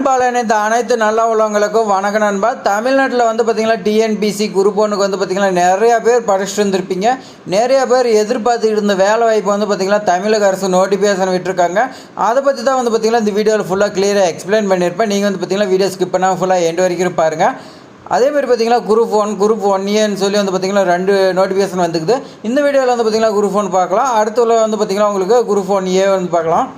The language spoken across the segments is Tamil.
அன்பால் இணைந்த அனைத்து நல்ல உள்ளவங்களுக்கும் வணக்கம் நண்பா. தமிழ்நாட்டில் வந்து பார்த்திங்கன்னா டிஎன்பிசி குரூப் ஒன்றுக்கு வந்து பார்த்திங்கன்னா நிறையா பேர் படிச்சுட்டு இருந்திருப்பீங்க. நிறையா பேர் எதிர்பார்த்துக்கிட்டு இருந்த வேலை வாய்ப்பு வந்து பார்த்திங்கன்னா தமிழக அரசு நோட்டிஃபிகேஷன் விட்டுருக்காங்க. அதை பற்றி தான் வந்து பார்த்திங்கன்னா இந்த வீடியோவில் ஃபுல்லாக கிளியராக எக்ஸ்பிளைன் பண்ணியிருப்பேன். நீங்கள் வந்து பார்த்திங்கன்னா வீடியோ ஸ்கிப் பண்ணால் ஃபுல்லாக எண்டு வரைக்கும் பாருங்கள். அதேமாதிரி பார்த்திங்கன்னா குரூப் ஒன் ஏன்னு சொல்லி வந்து பார்த்திங்கன்னா 2 நோட்டிஃபிகேஷன் வந்துக்குது. இந்த வீடியோவில் வந்து பார்த்திங்கன்னா குரூப் 1 பார்க்கலாம். அடுத்த வந்து பார்த்திங்கன்னா உங்களுக்கு குரூப் 1A வந்து பார்க்கலாம்.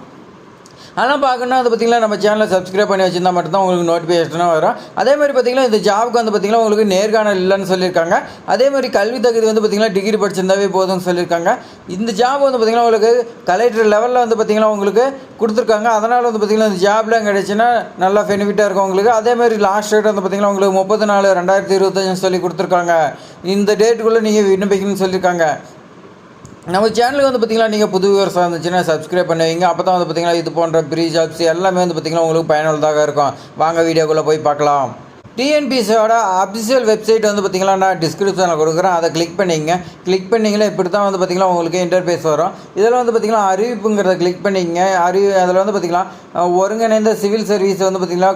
ஆனால் பார்க்கணுன்னா வந்து பார்த்திங்கன்னா நம்ம சேனலை சப்ஸ்கிரைப் பண்ணி வச்சுருந்தா மட்டும்தான் உங்களுக்கு நோட்டிஃபிகேஷனாக வரும். அதேமாதிரி பார்த்திங்கன்னா இந்த ஜாபுக்கு வந்து பார்த்திங்கன்னா உங்களுக்கு நேர்காணல் இல்லைன்னு சொல்லியிருக்காங்க. அதேமாதிரி கல்வி தகுதி வந்து பார்த்திங்கன்னா டிகிரி படிச்சிருந்தாவே போதும்னு சொல்லியிருக்காங்க. இந்த ஜாப் வந்து பார்த்திங்கன்னா உங்களுக்கு கலெக்டர் லெவலில் வந்து பார்த்திங்கன்னா உங்களுக்கு கொடுத்துருக்காங்க. அதனால் வந்து பார்த்திங்கன்னா இந்த ஜாப்லாம் கிடச்சுன்னா நல்லா பெனிஃபிட்டாக இருக்கும் உங்களுக்கு. அதேமாதிரி லாஸ்ட் டேட் வந்து பார்த்திங்கன்னா உங்களுக்கு 30/4/2025 சொல்லி கொடுத்துருக்காங்க. இந்த டேட்டுக்குள்ளே நீங்கள் விண்ணப்பிக்கணும்னு சொல்லியிருக்காங்க. நம்ம சேனலுக்கு வந்து பார்த்திங்கன்னா நீங்கள் புது விவசாயம் இருந்துச்சுன்னா சப்ஸ்கிரைப் பண்ணுவீங்க. அப்போ தான் வந்து பார்த்திங்கன்னா இது போன்ற ப்ரீ ஜாப்ஸ் எல்லாமே வந்து பார்த்திங்கன்னா உங்களுக்கு பயனுள்ளதாக இருக்கும். வாங்க வீடியோக்குள்ளே போய் பார்க்கலாம். டிஎன்பிசியோட அஃபிஷியல் வெப்சைட் வந்து பார்த்திங்கன்னா நான் டிஸ்கிரிப்ஷனில் கொடுக்குறேன். அதை கிளிக் பண்ணிங்கன்னா இப்படி தான் வந்து பார்த்திங்கன்னா உங்களுக்கு இன்டர்ஃபேஸ் வரும். இதில் வந்து பார்த்திங்கன்னா அறிவிப்புங்கிறத கிளிக் பண்ணிங்க. அதில் வந்து பார்த்திங்கன்னா ஒருங்கிணைந்த சிவில் சர்வீஸ் வந்து பார்த்திங்கன்னா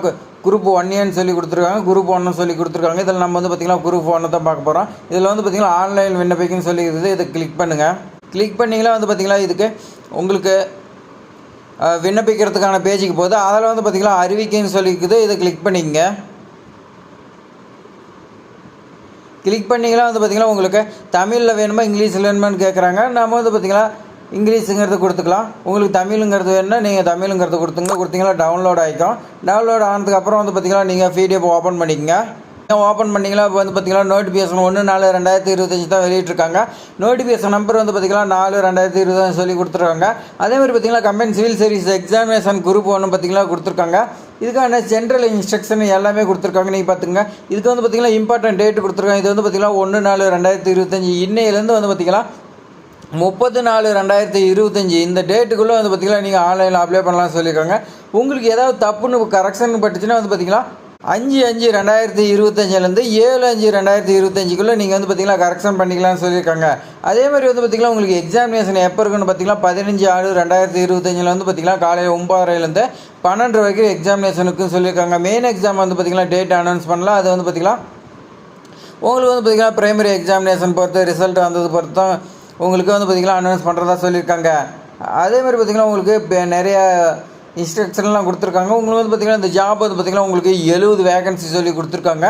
குரூப் 1ஏன்னு சொல்லி கொடுத்துருக்காங்க, குரூப் 1 சொல்லி கொடுத்துருக்காங்க. இதில் நம்ம வந்து பார்த்திங்கன்னா குரூப் 1 தான் பார்க்க போகிறோம். இதில் வந்து பார்த்திங்கன்னா ஆன்லைன் விண்ணப்பிக்குன்னு சொல்லி இருக்குது. இதை கிளிக் பண்ணுங்கள். கிளிக் பண்ணிங்களா வந்து பார்த்திங்கன்னா இதுக்கு உங்களுக்கு விண்ணப்பிக்கிறதுக்கான பேஜுக்கு போகுது. அதில் வந்து பார்த்திங்கன்னா அறிவிக்கைன்னு சொல்லிக்குது. இதை கிளிக் பண்ணிங்க. கிளிக் பண்ணிங்களா வந்து பார்த்திங்கன்னா உங்களுக்கு தமிழில் வேணுமா இங்கிலீஷில் வேணுமான்னு கேட்குறாங்க. நம்ம வந்து பார்த்திங்கன்னா இங்கிலீஷுங்கிறது கொடுத்துக்கலாம். உங்களுக்கு தமிழுங்கிறது வேணுன்னா நீங்கள் தமிழுங்கிறது கொடுத்தீங்கன்னா டவுன்லோட் ஆகிக்கும். டவுன்லோட் ஆனதுக்கப்புறம் வந்து பார்த்திங்கன்னா நீங்கள் பிடிஎஃப் ஓப்பன் பண்ணிக்கங்க. ஓப்பன் பண்ணிங்களா இப்போ வந்து பார்த்திங்கன்னா நோட்டிஃபிகேஷன் 1/4/2025 தான் வெளியிட்டிருக்காங்க. நோட்டிஃபிகேஷன் நம்பர் வந்து பார்த்திங்கன்னா 4/2025 சொல்லி கொடுத்துருக்காங்க. அதேமாதிரி பார்த்திங்கன்னா combine civil service examination group 1 பார்த்திங்கன்னா கொடுத்துருக்காங்க. இதுக்கான சென்ட்ரல் இன்ஸ்ட்ரக்ஷன் எல்லாமே கொடுத்துருக்காங்க. நீங்கள் பார்த்துங்க. இதுக்கு வந்து பார்த்திங்கன்னா இம்பார்ட்டன்ட் டேட் கொடுத்துருக்காங்க. இது வந்து பார்த்திங்கன்னா 1/4/2025 இன்னையிலேருந்து வந்து பார்த்திங்கன்னா 30/4/2025 இந்த டேட்டுக்குள்ளே வந்து பார்த்திங்கன்னா நீங்கள் ஆன்லைனில் அப்ளை பண்ணலாம்னு சொல்லியிருக்காங்க. உங்களுக்கு ஏதாவது தப்புன்னு கரெக்ஷன் பட்டுச்சுன்னா வந்து பார்த்திங்கன்னா 5/5/2025 7/5/2025 நீங்கள் வந்து பார்த்திங்கன்னா கரெக்ஷன் பண்ணிக்கலாம்னு சொல்லியிருக்காங்க. அதே மாதிரி வந்து பார்த்திங்கன்னா உங்களுக்கு எக்ஸாமினேஷன் எப்போ இருக்குன்னு பார்த்திங்கன்னா 15/6/2025 வந்து பார்த்திங்கன்னா காலையில் 9:30 12 வரைக்கும் எக்ஸாமினேஷனுக்குன்னு சொல்லியிருக்காங்க. மெயின் எக்ஸாம் வந்து பார்த்திங்கன்னா டேட் அனௌன்ஸ் பண்ணலாம். அது வந்து பார்த்திங்கன்னா உங்களுக்கு வந்து பார்த்திங்கன்னா ப்ரைமரி எக்ஸாமினேஷன் பொறுத்து ரிசல்ட் வந்தது பொறுத்து தான் உங்களுக்கு வந்து பார்த்திங்கன்னா அனௌன்ஸ் பண்ணுறதா சொல்லியிருக்காங்க. அதேமாதிரி பார்த்திங்கன்னா உங்களுக்கு நிறைய இன்ஸ்ட்ரக்ஷன்லாம் கொடுத்துருக்காங்க. உங்களுக்கு வந்து பார்த்திங்கன்னா இந்த ஜாப் வந்து பார்த்திங்கன்னா உங்களுக்கு 70 வேகன்சி சொல்லி கொடுத்துருக்காங்க.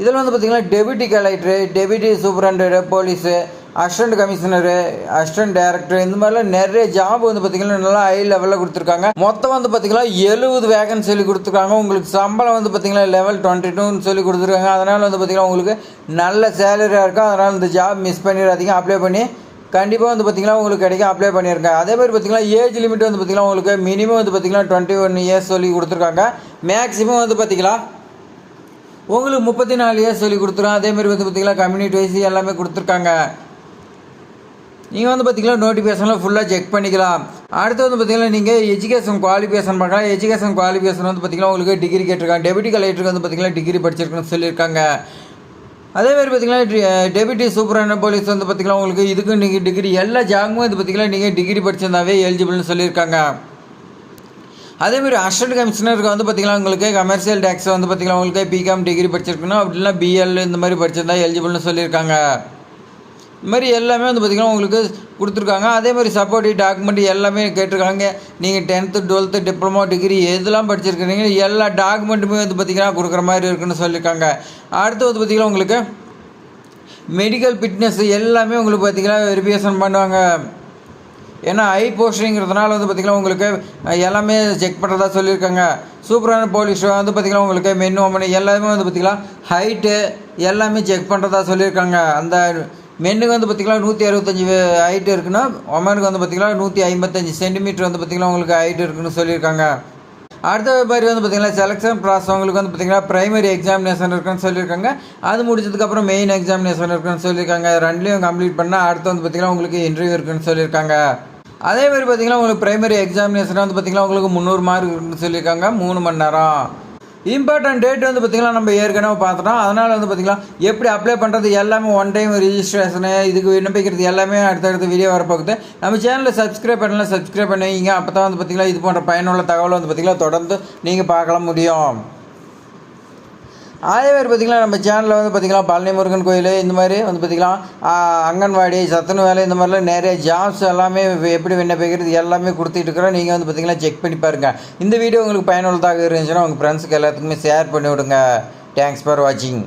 இதில் வந்து பார்த்திங்கன்னா deputy collector, deputy superintendent, police, assistant commissioner, assistant director, இந்த மாதிரிலாம் நிறைய ஜாப் வந்து பார்த்திங்கன்னா நல்லா ஹை லெவலில் கொடுத்துருக்காங்க. மொத்தம் வந்து பார்த்திங்கன்னா 70 வேகன்சி சொல்லி கொடுத்துருக்காங்க. உங்களுக்கு சம்பளம் வந்து பார்த்திங்கன்னா லெவல் 22ன்னு சொல்லி கொடுத்துருக்காங்க. அதனால் வந்து பார்த்திங்கன்னா உங்களுக்கு நல்ல சேலரியாக இருக்கும். அதனால் இந்த ஜாப் மிஸ் பண்ணிடாதீங்க. அப்ளை பண்ணி கண்டிப்பாக வந்து பார்த்திங்கன்னா உங்களுக்கு கிடைக்கும். அப்ளை பண்ணியிருக்கேன். அதே மாதிரி பார்த்திங்கன்னா ஏஜ் லிமிட் வந்து பார்த்திங்கன்னா உங்களுக்கு மினிமம் வந்து பார்த்திங்கன்னா 21 இயர்ஸ் சொல்லி கொடுத்துருக்காங்க. மேக்ஸிமம் வந்து பார்த்திங்கன்னா உங்களுக்கு 34 இயர்ஸ் சொல்லி கொடுத்துருக்காங்க. அதேமாதிரி வந்து பார்த்திங்கன்னா கம்யூனிட்டி வைஸ் எல்லாமே கொடுத்துருக்காங்க. நீங்கள் வந்து பார்த்திங்கன்னா நோட்டிஃபிகேஷனில் ஃபுல்லாக செக் பண்ணிக்கலாம். அடுத்து வந்து பார்த்திங்கன்னா நீங்கள் எஜுகேஷன் குவாலிஃபிகேஷன் பார்க்கலாம். எஜுகேஷன் குவாலிஃபிகேஷன் வந்து பார்த்திங்கன்னா உங்களுக்கு டிகிரி கேட்டிருக்காங்க. டெபுட்டி கலெக்டருக்கு வந்து பார்த்திங்கன்னா டிகிரி படிச்சிருக்குன்னு சொல்லியிருக்காங்க. அதேமாதிரி பார்த்திங்கன்னா டெபுட்டி சூப்பரண்ட் போலீஸ் வந்து பார்த்திங்கன்னா உங்களுக்கு இதுக்கு நீங்கள் டிகிரி எல்லா ஜாபுமே வந்து பார்த்திங்கன்னா நீங்கள் டிகிரி படிச்சிருந்தாவே எலிஜிபிள்னு சொல்லியிருக்காங்க. அதேமாதிரி அசிஸ்டன்ட் கமிஷனருக்கு வந்து பார்த்திங்கன்னா உங்களுக்கு கமர்ஷியல் டேக்ஸ் வந்து பார்த்திங்கன்னா உங்களுக்கு பிகாம் டிகிரி படிச்சிருக்கணும். அப்படின்னா பிஎல் இந்த மாதிரி படிச்சிருந்தா எலிஜிபிள்னு சொல்லியிருக்காங்க. இது மாதிரி எல்லாமே வந்து பார்த்திங்கன்னா உங்களுக்கு கொடுத்துருக்காங்க. அதே மாதிரி சப்போர்ட்டிவ் டாக்குமெண்ட் எல்லாமே கேட்டிருக்காங்க. நீங்கள் 10th 12th டிப்ளமோ டிகிரி எதெல்லாம் படிச்சிருக்கிறீங்க எல்லா டாக்குமெண்ட்டுமே வந்து பார்த்திங்கன்னா கொடுக்குற மாதிரி இருக்குன்னு சொல்லியிருக்காங்க. அடுத்து வந்து பார்த்திங்கன்னா உங்களுக்கு மெடிக்கல் ஃபிட்னஸ் எல்லாமே உங்களுக்கு பார்த்திங்கன்னா வெரிஃபிகேஷன் பண்ணுவாங்க. ஏன்னா ஹை போஸ்டிங்கிறதுனால வந்து பார்த்திங்கன்னா உங்களுக்கு எல்லாமே செக் பண்ணுறதா சொல்லியிருக்காங்க. சூப்பரான போலீஸ் வந்து பார்த்திங்கன்னா உங்களுக்கு மென் உமன் எல்லாமே வந்து பார்த்திங்கன்னா ஹைட்டு எல்லாமே செக் பண்ணுறதா சொல்லியிருக்காங்க. அந்த மென்னுக்கு வந்து பார்த்திங்கன்னா 165 ஹைட்டு இருக்குன்னா உமனுக்கு வந்து பார்த்திங்கன்னா 155 சென்டிமீட்டர் வந்து பார்த்திங்கன்னா உங்களுக்கு ஹைட்டு இருக்குன்னு சொல்லியிருக்காங்க. அடுத்த மாதிரி வந்து பார்த்திங்கன்னா செலெக்ஷன் ப்ராசஸ் உங்களுக்கு வந்து பார்த்திங்கன்னா ப்ரைமரி எக்ஸாமினேஷன் இருக்குன்னு சொல்லியிருக்காங்க. அது முடிச்சதுக்கப்புறம் மெயின் எக்ஸாமினேஷன் இருக்குன்னு சொல்லியிருக்காங்க. 2லையும் கம்ப்ளீட் பண்ணால் அடுத்து வந்து பார்த்திங்கன்னா உங்களுக்கு இன்டர்வியூ இருக்குன்னு சொல்லியிருக்காங்க. அதே மாதிரி பார்த்திங்கன்னா உங்களுக்கு ப்ரைமரி எக்ஸாமினேஷன் வந்து பார்த்திங்கன்னா உங்களுக்கு 300 மார்க் இருக்குன்னு சொல்லியிருக்காங்க. 3 மணி நேரம் இம்பார்ட்டன்ட் டேட் வந்து பார்த்திங்கன்னா நம்ம ஏற்கனவே பார்த்துட்டோம். அதனால் வந்து பார்த்திங்கன்னா எப்படி அப்ளை பண்ணுறது எல்லாமே ஒன் டைம் ரிஜிஸ்ட்ரேஷனு இதுக்கு விண்ணப்பிக்கிறது எல்லாமே அடுத்தடுத்த வீடியோ வரப்போகுது. நம்ம சேனலில் சப்ஸ்கிரைப் பண்ணலாம், சப்ஸ்கிரைப் பண்ணுவீங்க. அப்போ தான் வந்து பார்த்திங்கன்னா இது போன்ற பயனுள்ள தகவலை வந்து பார்த்திங்கன்னா தொடர்ந்து நீங்கள் பார்க்கலாம் முடியும். அதே மாதிரி பார்த்திங்கன்னா நம்ம சேனலில் வந்து பார்த்திங்கன்னா பழனி முருகன் கோயில் இந்த மாதிரி வந்து பார்த்திங்கன்னா அங்கன்வாடி சத்துணவு வேலை இந்த மாதிரிலாம் நிறைய ஜாப்ஸ் எல்லாமே எப்படி விண்ணப்பிக்கிறது எல்லாமே கொடுத்துட்டு இருக்கிறோம். நீங்கள் வந்து பார்த்திங்கன்னா செக் பண்ணி பாருங்கள். இந்த வீடியோ உங்களுக்கு பயனுள்ளதாக இருந்துச்சுன்னா உங்கள் ஃப்ரெண்ட்ஸுக்கு எல்லாத்துக்குமே ஷேர் பண்ணி விடுங்க. தேங்க்ஸ் ஃபார் வாட்சிங்.